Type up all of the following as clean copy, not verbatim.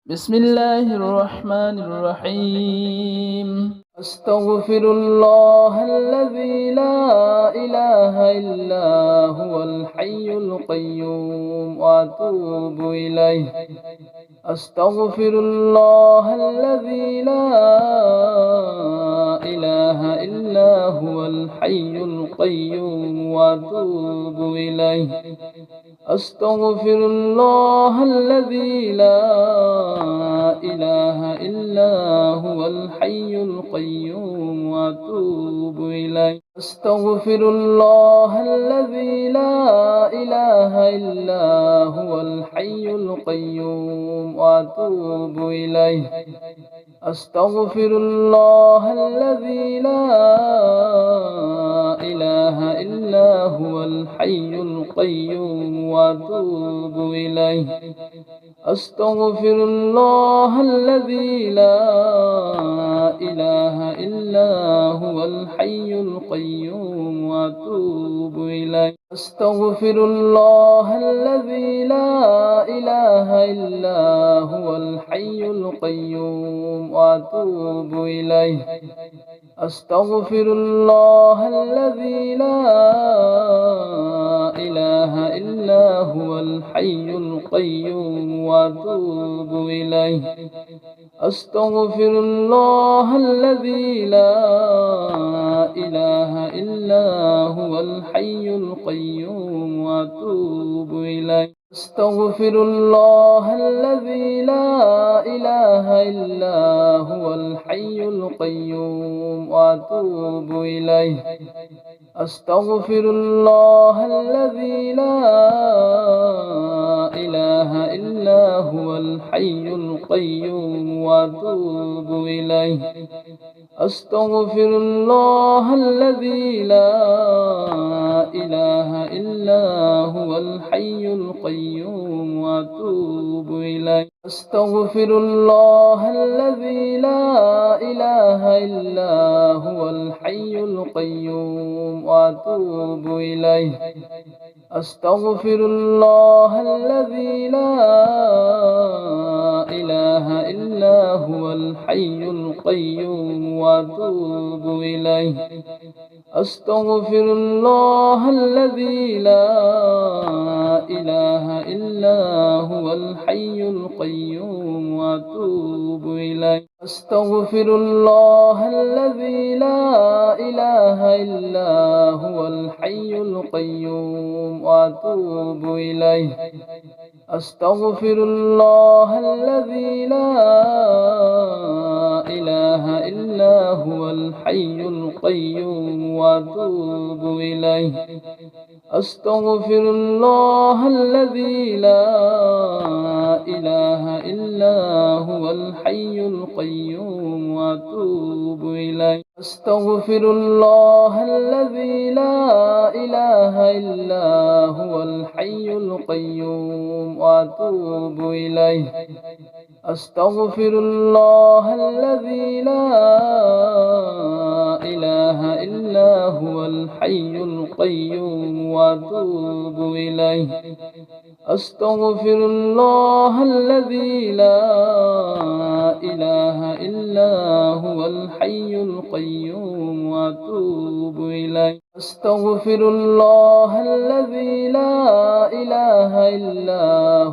بسم الله الرحمن الرحيم. أستغفر الله الذي لا إله إلا هو الحي القيوم وأتوب إليه. أستغفر الله الذي لا إله إلا هو الحي القيوم وأتوب إليه. أستغفر الله الذي لا إله إلا هو الحي القيوم وأتوب إليه. أستغفر الله الذي لا إله إلا هو الحي القيوم وأتوب إليه. أستغفر الله الذي لا إله إلا هو الحي القيوم وأتوب إليه. أستغفر الله الذي لا إله إلا هو الحي القيوم وأتوب إليه. أستغفر الله الذي لا إله إلا هو الحي القيوم وأتوب إليه. أستغفر الله الذي لا إله إلا هو الحي القيوم وأتوب إليه. أستغفر الله الذي لا إله إلا هو الحي القيوم وأتوب إليه. أستغفر الله الذي لا إله إلا هو الحي القيوم وأتوب إليه. أستغفر الله الذي لا إله إلا هو الحي القيوم وأتوب إليه. أستغفر الله الذي لا إله إلا هو الحي القيوم وأتوب إليه. أستغفر الله الذي لا إله إلا هو الحي القيوم وأتوب إليه. أستغفر الله الذي لا إله إلا هو الحي القيوم وأتوب إليه. أستغفر الله الذي لا إله إلا هو الحي القيوم وأتوب إليه. أستغفر الله الذي لا إله إلا هو الحي القيوم وأتوب إليه. أستغفر الله الذي لا إله إلا هو الحي القيوم وأتوب إليه. أستغفر الله الذي لا إله إلا هو الحي القيوم وأتوب إليه. أستغفر الله الذي لا إله إلا هو الحي القيوم وأتوب إليه. أستغفر الله الذي لا إله إلا هو الحي القيوم وأتوب إليه. أستغفر الله الذي لا إله إلا هو الحي القيوم وأتوب إليه. أستغفر الله الذي لا إله إلا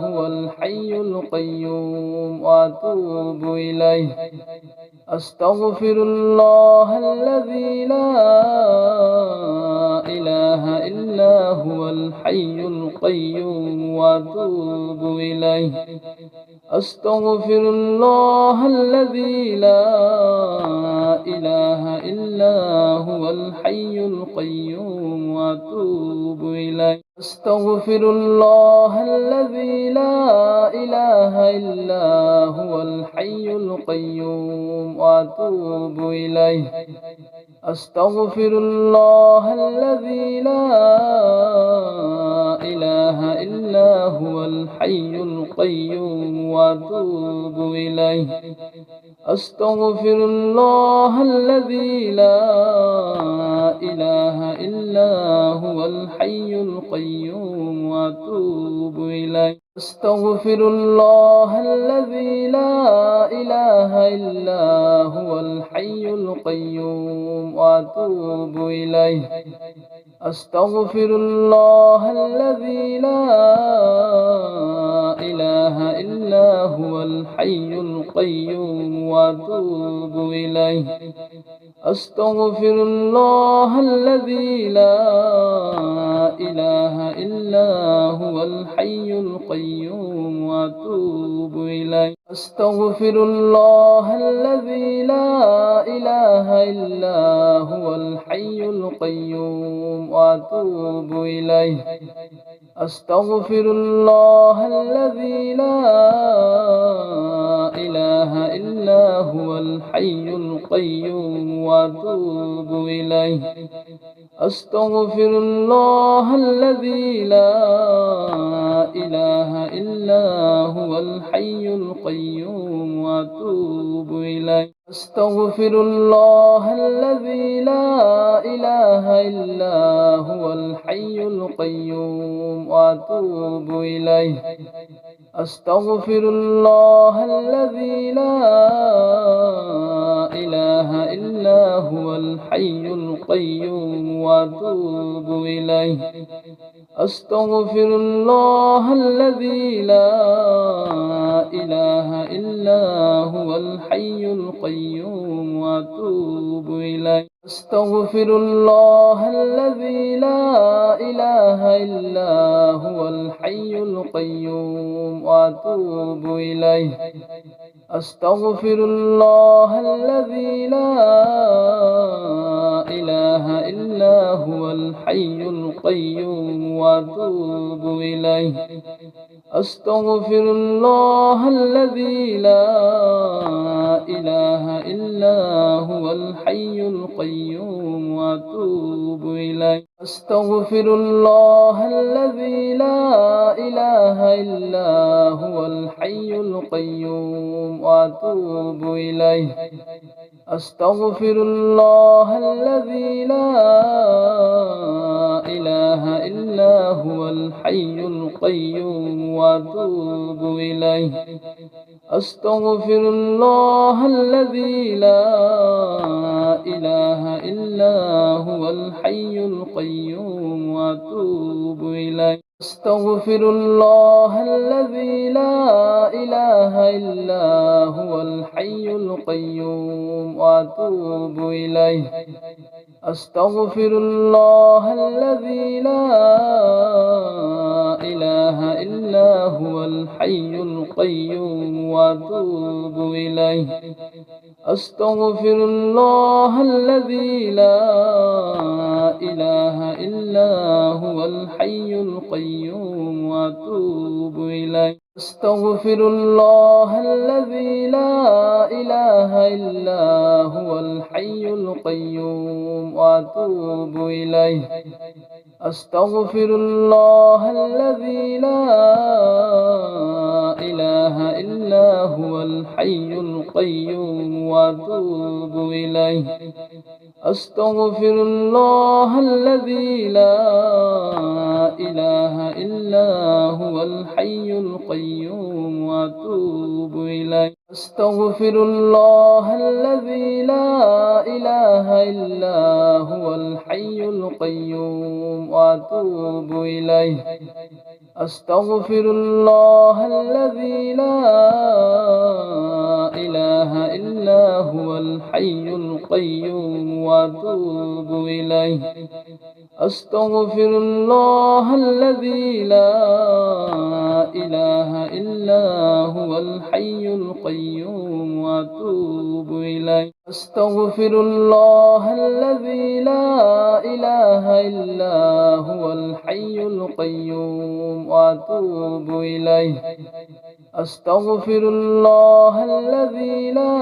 هو الحي القيوم وأتوب إليه. أستغفر الله الذي لا إله إلا هو الحي القيوم وأتوب إليه. أستغفر الله الذي لا إله إلا هو الحي القيوم وأتوب إليه. أستغفر الله الذي لا إله إلا هو الحي القيوم وأتوب إليه. أستغفر الله الذي لا إله إلا هو الحي القيوم وأتوب إليه. أستغفر الله الذي لا إله إلا هو الحي القيوم وأتوب إليه. أستغفر الله الذي لا إلا هو الحي القيوم وأتوب إليه أستغفر الله الذي لا إله إلا هو الحي القيوم وأتوب إليه أستغفر الله الذي لا إله إلا هو الحي القيوم وأتوب إليه أستغفر الله الذي لا إله إلا هو الحي القيوم وأتوب إليه أستغفر الله الذي لا إله إلا هو الحي القيوم وأتوب إليه أستغفر الله الذي لا إله إلا هو الحي القيوم وأتوب إليه أستغفر الله الذي لا إله إلا هو الحي القيوم وأتوب إليه أستغفر الله الذي لا إله إلا هو الحي القيوم وأتوب إليه أستغفر الله الذي لا إله إلا هو الحي القيوم وأتوب إليه أستغفر الله الذي لا إله إلا هو الحي القيوم وأتوب إليه أستغفر الله الذي لا إله إلا هو الحي القيوم وأتوب إليه أستغفر الله الذي لا إله إلا هو الحي القيوم وأتوب إليه أستغفر الله الذي لا إله إلا هو الحي القيوم وأتوب إليه أستغفر الله الذي لا إله إلا هو الحي القيوم وأتوب إليه أستغفر الله الذي لا إله إلا هو الحي القيوم وأتوب إليه أستغفر الله الذي لا إله إلا هو الحي القيوم وأتوب إليه أستغفر الله الذي لا إله إلا هو الحي القيوم وأتوب إليه أستغفر الله الذي لا إله إلا هو الحي القيوم وأتوب إليه أستغفر الله الذي لا إله إلا هو الحي القيوم وأتوب إليه أستغفر الله الذي لا إله إلا هو الحي القيوم وأتوب إليه أستغفر الله الذي لا إله إلا هو الحي القيوم وأتوب إليه أستغفر الله الذي لا إله إلا هو الحي القيوم وأتوب إليه أستغفر الله الذي لا إله إلا هو الحي القيوم وأتوب إليه أستغفر الله الذي لا إله إلا هو الحي القيوم وأتوب إليه أستغفر الله الذي لا إله إلا هو الحي القيوم وأتوب إليه أستغفر الله الذي لا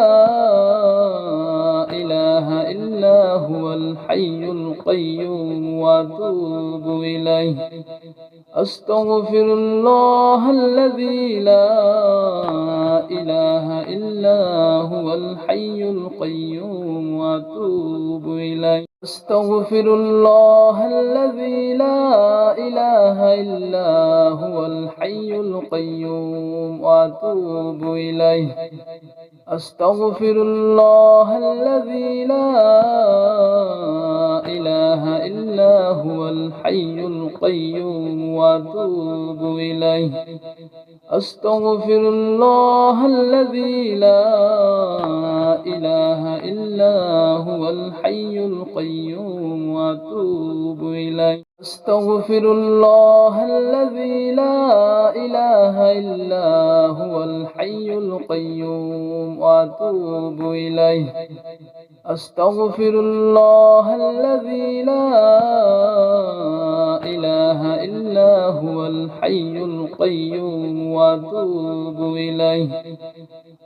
إله إلا هو الحي القيوم وأتوب إليه أستغفر الله الذي لا إله إلا هو الحي القيوم وأتوب إليه أستغفر الله الذي لا إله إلا هو الحي القيوم وأتوب إليه. أستغفر الله الذي لا إله إلا هو الحي القيوم وأتوب إليه. أستغفر الله الذي لا إله إلا هو الحي القيوم وأتوب إليه. أستغفر الله الذي لا إله إلا هو الحي القيوم وأتوب إليه. أستغفر الله الذي لا إله إلا هو الحي القيوم وأتوب إليه.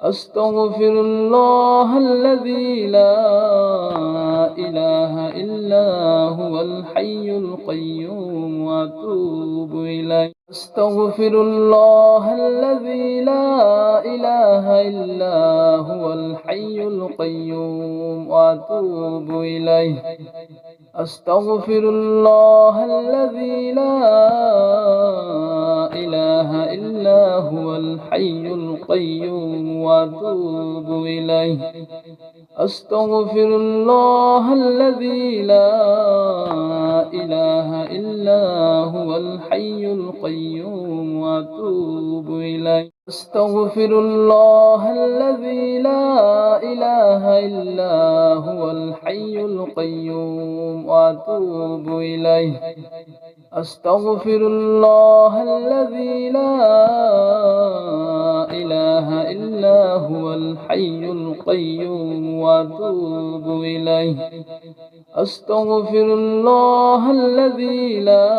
أستغفر الله الذي لا إله إلا هو الحي القيوم وأتوب إليه. أستغفر الله الذي لا إله إلا هو الحي القيوم وأتوب إليه. أستغفر الله الذي لا إله إلا هو الحي القيوم وأتوب إليه. أستغفر الله الذي لا إله إلا هو الحي القيوم وأتوب إليه. أستغفر الله الذي لا إله إلا هو الحي القيوم وأتوب إليه. أستغفر الله الذي لا إله إلا هو الحي القيوم وأتوب إليه. أستغفر الله الذي لا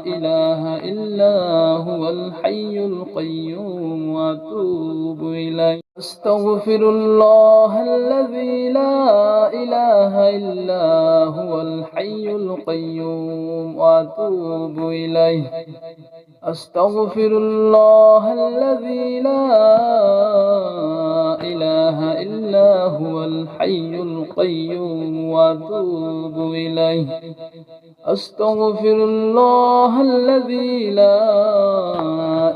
إله إلا هو الحي القيوم وأتوب إليه. أستغفر الله الذي لا إله إلا هو الحي القيوم وأتوب إليه. أستغفر الله الذي لا إله إلا هو الحي القيوم وأتوب إليه. أستغفر الله الذي لا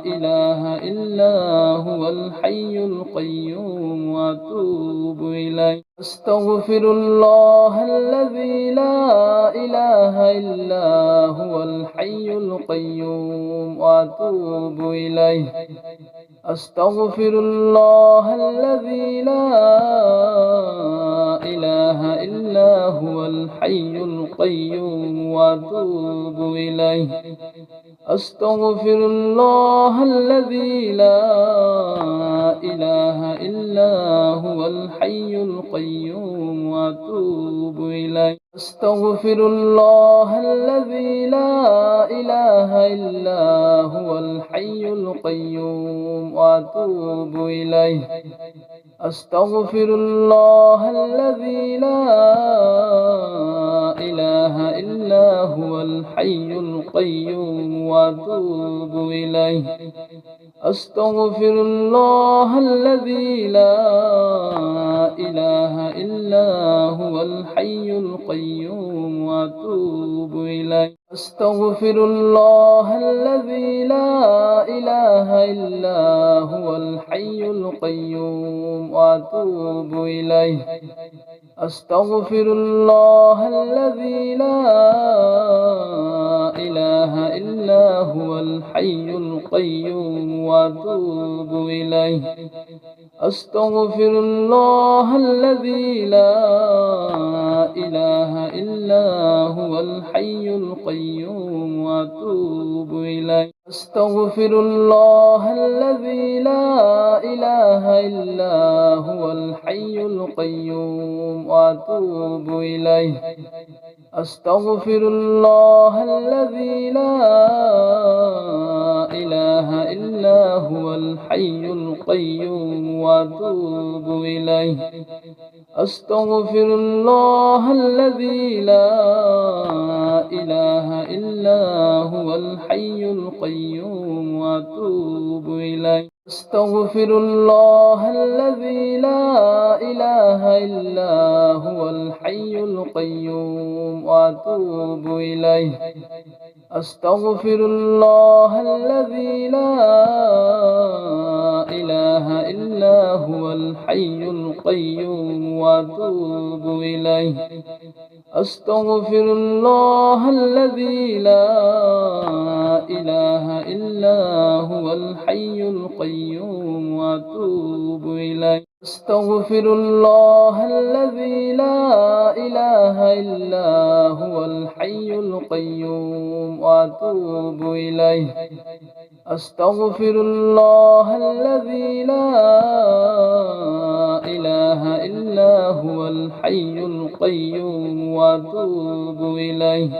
إله إلا هو الحي القيوم وأتوب إليه. أستغفر الله الذي لا إله إلا هو الحي القيوم وأتوب إليه. أستغفر الله الذي لا إله إلا هو الحي القيوم وأتوب إليه. أستغفر الله الذي لا إله إلا هو الحي القيوم وأتوب إليه. أستغفر الله الذي لا إله إلا هو الحي القيوم وأتوب إليه. أستغفر الله الذي لا إله إلا هو الحي القيوم وأتوب إليه. أستغفر الله الذي لا إله إلا هو الحي القيوم وأتوب إليه. أستغفر الله الذي لا إله إلا هو الحي القيوم وأتوب إليه. أستغفر الله الذي لا إله إلا هو الحي القيوم وأتوب إليه. أستغفر الله الذي لا إله إلا هو الحي القيوم وأتوب إليه. أستغفر الله الذي لا إله إلا هو الحي القيوم وأتوب إليه. أستغفر الله الذي لا إله إلا هو الحي القيوم وأتوب إليه. أستغفر الله الذي لا إله إلا هو الحي القيوم وأتوب إليه. أستغفر الله الذي لا إله إلا هو الحي القيوم وأتوب إليه. أستغفر الله الذي لا إله إلا هو الحي القيوم وأتوب إليه. أستغفر الله الذي لا إله إلا هو الحي القيوم وأتوب إليه. أستغفر الله الذي لا إله إلا هو الحي القيوم وأتوب إليه. أستغفر الله الذي لا إله إلا هو الحي القيوم وأتوب إليه.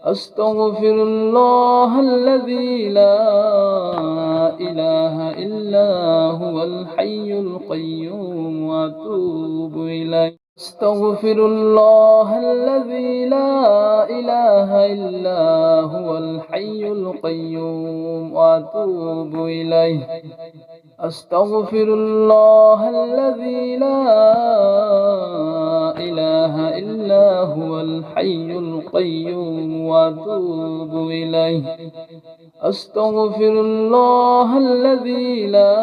أستغفر الله الذي لا إله إلا هو الحي القيوم وأتوب إليه. أستغفر الله الذي لا إله إلا هو الحي القيوم وأتوب إليه. أستغفر الله الذي لا إله إلا هو الحي القيوم وأتوب إليه. أستغفر الله الذي لا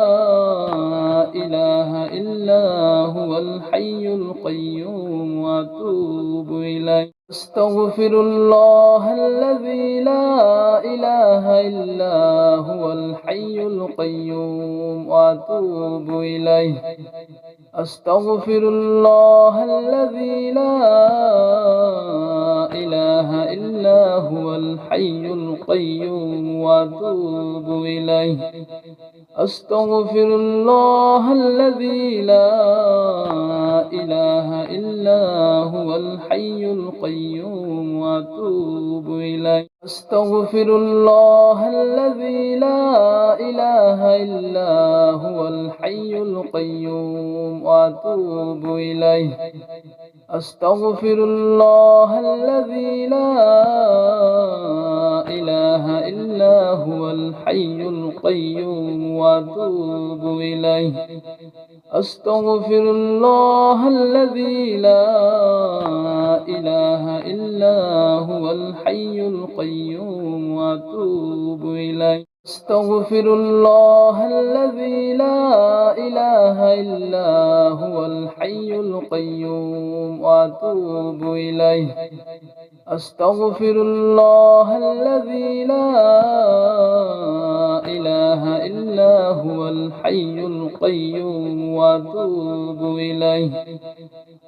إله إلا هو الحي القيوم وأتوب إليه. أستغفر الله الذي لا إله إلا هو الحي القيوم وأتوب إليه. أستغفر الله الذي لا إله إلا هو الحي القيوم وأتوب إليه. أستغفر الله الذي لا إله إلا هو الحي القيوم وأتوب إليه. أستغفر الله الذي لا إله إلا هو الحي القيوم وأتوب إليه. أستغفر الله الذي لا إله إلا هو الحي القيوم وأتوب إليه. أستغفر الله الذي لا إله إلا هو الحي القيوم وأتوب إليه. أستغفر الله الذي لا إله إلا هو الحي القيوم وأتوب إليه. أستغفر الله الذي لا إله إلا هو الحي القيوم وأتوب إليه.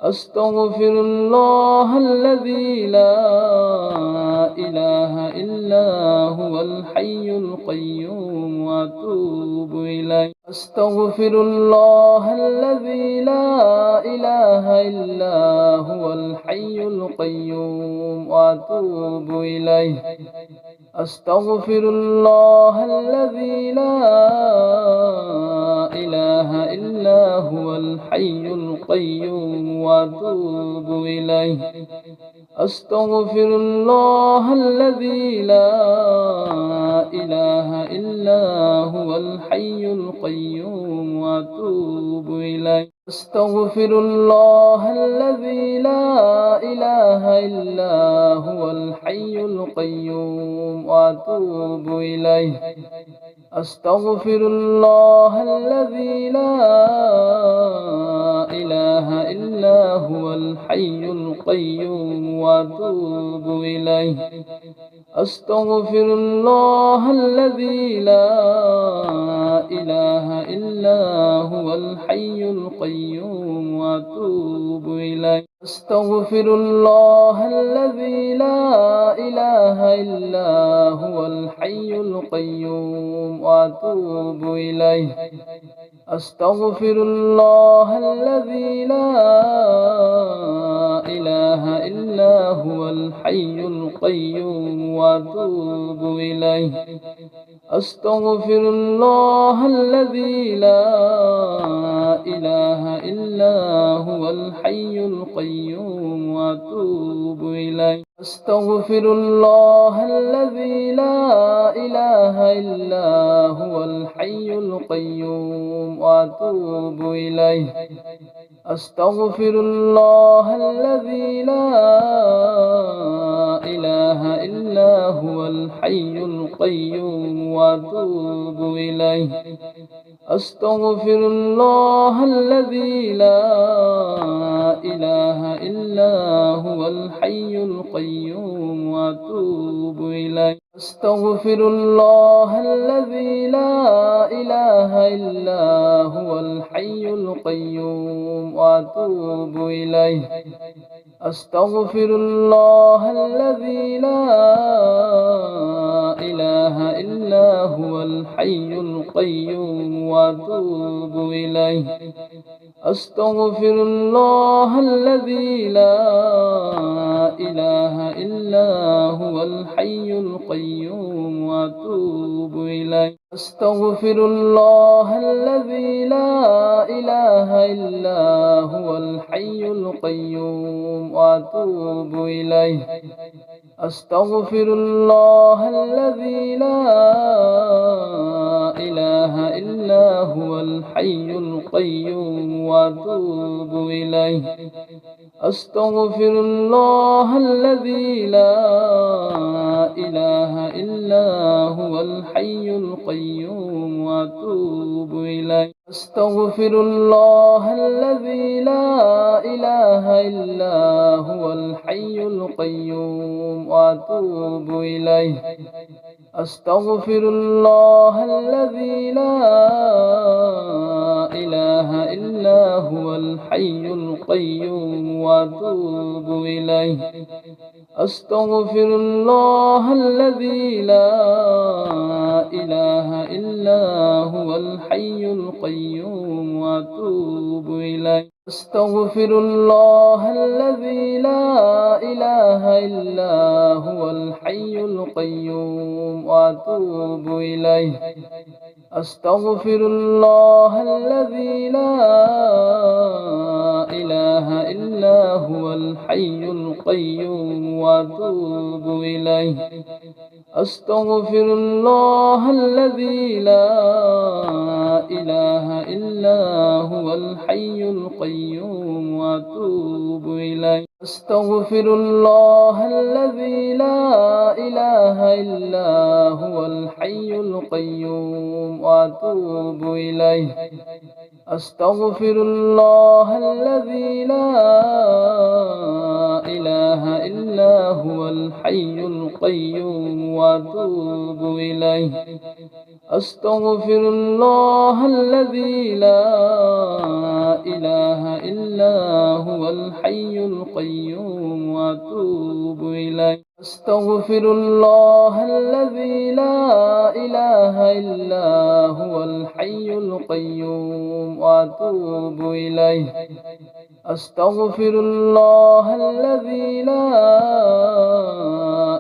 أستغفر الله الذي لا إله إلا هو الحي القيوم وأتوب إليه. أستغفر الله الذي لا إله إلا هو الحي القيوم وأتوب إليه. أستغفر الله الذي لا إله إلا هو الحي القيوم وأتوب إليه. أستغفر الله الذي لا إله إلا هو الحي القيوم وأتوب إليه. أستغفر الله الذي لا إله إلا هو الحي القيوم وأتوب إليه. أستغفر الله الذي لا إله إلا هو الحي القيوم وأتوب إليه. أستغفر الله الذي لا إله إلا هو الحي القيوم وأتوب إليه. أستغفر الله الذي لا إله إلا هو الحي القيوم وأتوب إليه. أستغفر الله الذي لا إله إلا هو الحي القيوم وأتوب إليه. أستغفر الله الذي لا إله إلا هو الحي القيوم وأتوب إليه. أستغفر الله الذي لا إله إلا هو الحي القيوم وأتوب إليه. أستغفر الله الذي لا إله إلا هو الحي القيوم وأتوب إليه. أستغفر الله الذي لا إله إلا هو الحي القيوم وأتوب إليه. أستغفر الله الذي لا إله إلا هو الحي القيوم وأتوب إليه. أستغفر الله الذي لا إله إلا هو الحي القيوم وأتوب إليه. أستغفر الله الذي لا إله إلا هو الحي القيوم وأتوب إليه. أستغفر الله الذي لا إله إلا هو الحي القيوم وأتوب إليه. أستغفر الله الذي لا إله إلا هو الحي القيوم وأتوب إليه. أستغفر الله الذي لا إله إلا هو الحي القيوم وأتوب إليه. أستغفر الله الذي لا إله إلا هو الحي القيوم وأتوب إليه. أستغفر الله الذي لا إله إلا هو الحي القيوم وأتوب إليه. أستغفر الله الذي لا إله إلا هو الحي القيوم وأتوب إليه. أستغفر الله الذي لا إله إلا هو الحي القيوم وأتوب إليه. أستغفر الله الذي لا إله إلا هو الحي القيوم وأتوب إليه. أستغفر الله الذي لا إله إلا هو الحي القيوم وأتوب إليه. أستغفر الله الذي لا إله إلا هو الحي القيوم وأتوب إليه. أستغفر الله الذي لا إله إلا هو الحي القيوم وأتوب إليه. أستغفر الله الذي لا إله إلا هو الحي القيوم وأتوب إليه. أستغفر الله الذي لا إله إلا هو الحي القيوم وأتوب إليه. أستغفر الله الذي لا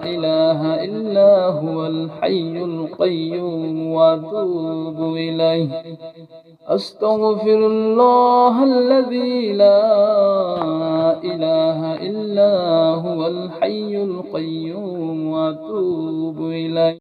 إله إلا هو الحي القيوم وأتوب إليه. أستغفر الله الذي لا إله إلا هو الحي القيوم وأتوب إليه.